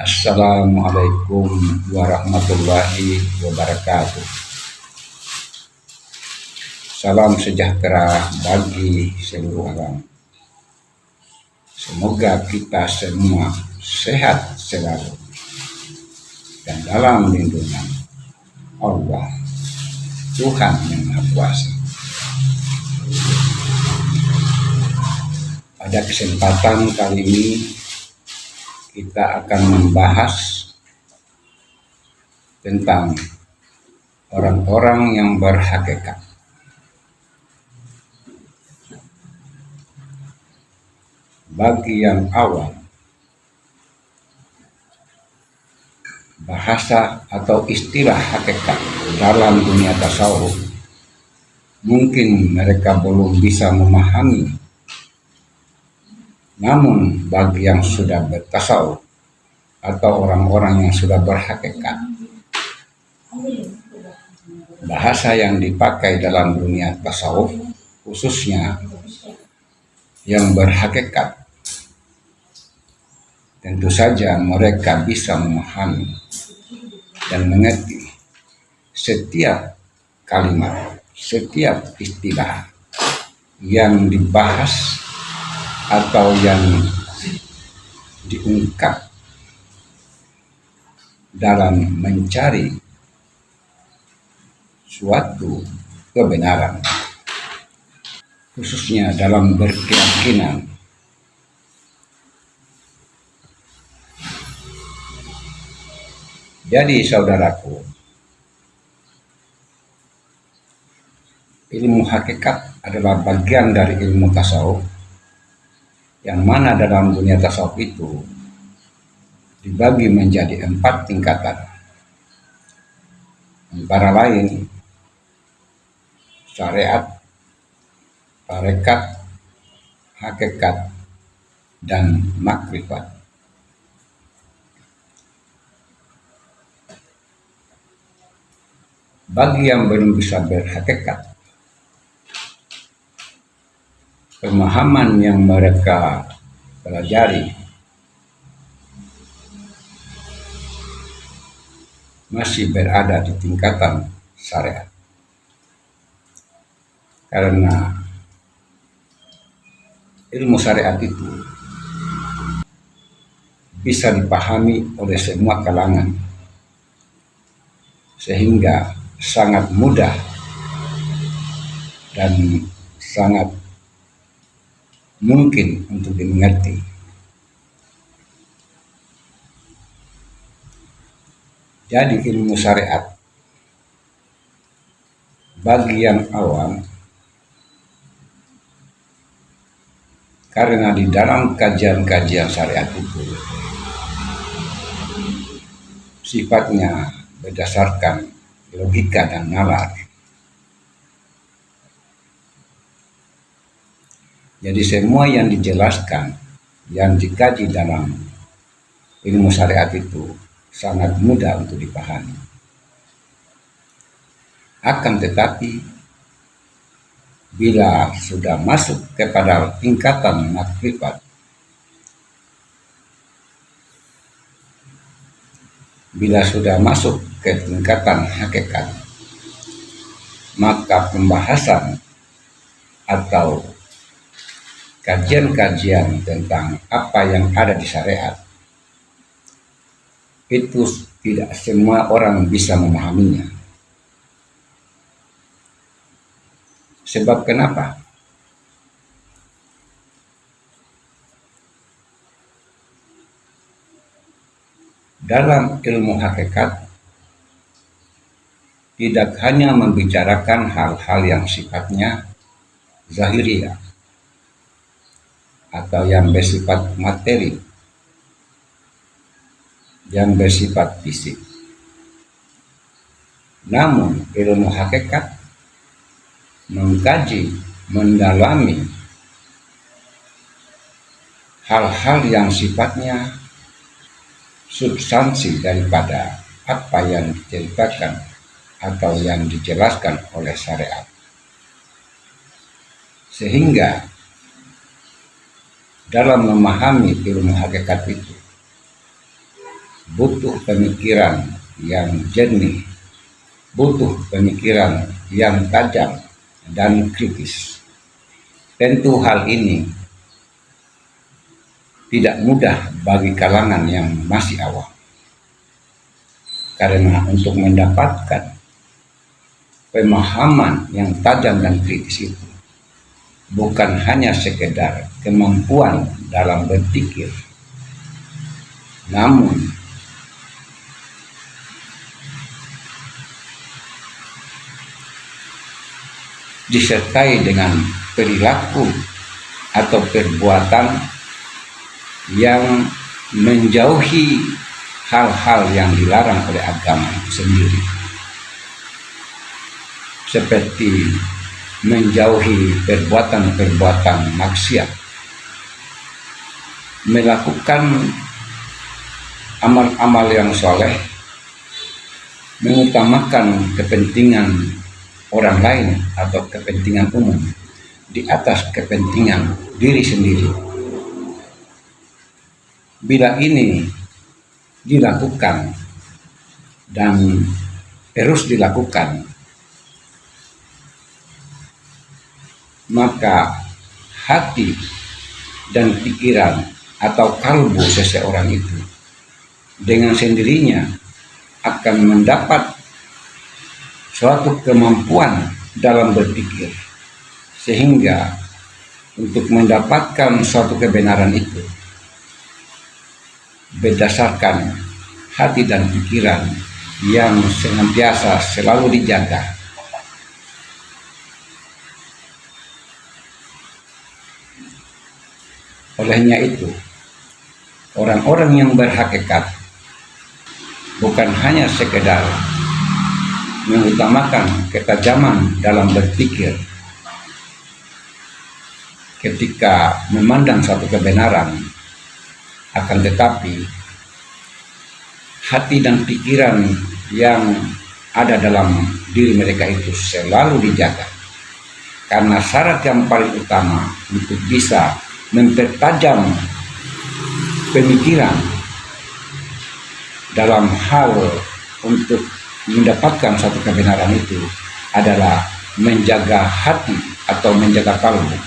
Assalamualaikum warahmatullahi wabarakatuh. Salam sejahtera bagi seluruh alam. Semoga kita semua sehat selalu dan dalam lindungan Allah, Tuhan yang Maha Kuasa. Pada kesempatan kali ini kita akan membahas tentang orang-orang yang berhakikat. Bagi yang awam, bahasa atau istilah hakikat dalam dunia tasawuf mungkin mereka belum bisa memahami. Namun bagi yang sudah bertasawuf atau orang-orang yang sudah berhakikat, bahasa yang dipakai dalam dunia tasawuf khususnya yang berhakikat, tentu saja mereka bisa memahami dan mengerti setiap kalimat, setiap istilah yang dibahas atau yang diungkap dalam mencari suatu kebenaran, khususnya dalam berkeyakinan. Jadi saudaraku, ilmu hakikat adalah bagian dari ilmu tasawuf, yang mana dalam dunia tasawuf itu dibagi menjadi 4 tingkatan, antara lain syariat, tarekat, hakikat, dan makrifat. Bagi yang belum bisa berhakikat, pemahaman yang mereka pelajari masih berada di tingkatan syariat, karena ilmu syariat itu bisa dipahami oleh semua kalangan, sehingga sangat mudah dan sangat mungkin untuk dimengerti. Jadi ilmu syariat bagi yang awam, karena di dalam kajian-kajian syariat itu sifatnya berdasarkan logika dan nalar. Jadi semua yang dijelaskan, yang dikaji dalam ilmu syariat itu sangat mudah untuk dipahami. Akan tetapi bila sudah masuk kepada tingkatan makrifat, bila sudah masuk ke tingkatan hakikat, maka pembahasan atau kajian-kajian tentang apa yang ada di syariat itu tidak semua orang bisa memahaminya. Sebab kenapa? Dalam ilmu hakikat tidak hanya membicarakan hal-hal yang sifatnya zahiriyah atau yang bersifat materi, yang bersifat fisik. Namun ilmu hakikat mengkaji, mendalami hal-hal yang sifatnya substansi daripada apa yang diceritakan atau yang dijelaskan oleh syariat, sehingga dalam memahami ilmu hakikat itu butuh pemikiran yang jernih, butuh pemikiran yang tajam dan kritis. Tentu hal ini tidak mudah bagi kalangan yang masih awam, karena untuk mendapatkan pemahaman yang tajam dan kritis itu bukan hanya sekedar kemampuan dalam berpikir, namun disertai dengan perilaku atau perbuatan yang menjauhi hal-hal yang dilarang oleh agama itu sendiri, seperti menjauhi perbuatan-perbuatan maksiat, melakukan amal-amal yang soleh, mengutamakan kepentingan orang lain atau kepentingan umum di atas kepentingan diri sendiri. Bila ini dilakukan dan terus dilakukan, maka hati dan pikiran atau kalbu seseorang itu dengan sendirinya akan mendapat suatu kemampuan dalam berpikir, sehingga untuk mendapatkan suatu kebenaran itu berdasarkan hati dan pikiran yang senantiasa selalu dijaga. Olehnya itu, orang-orang yang berhakikat bukan hanya sekedar mengutamakan ketajaman dalam berpikir ketika memandang suatu kebenaran, akan tetapi hati dan pikiran yang ada dalam diri mereka itu selalu dijaga, karena syarat yang paling utama untuk bisa mempertajam pemikiran dalam hal untuk mendapatkan suatu kebenaran itu adalah menjaga hati atau menjaga kalbu.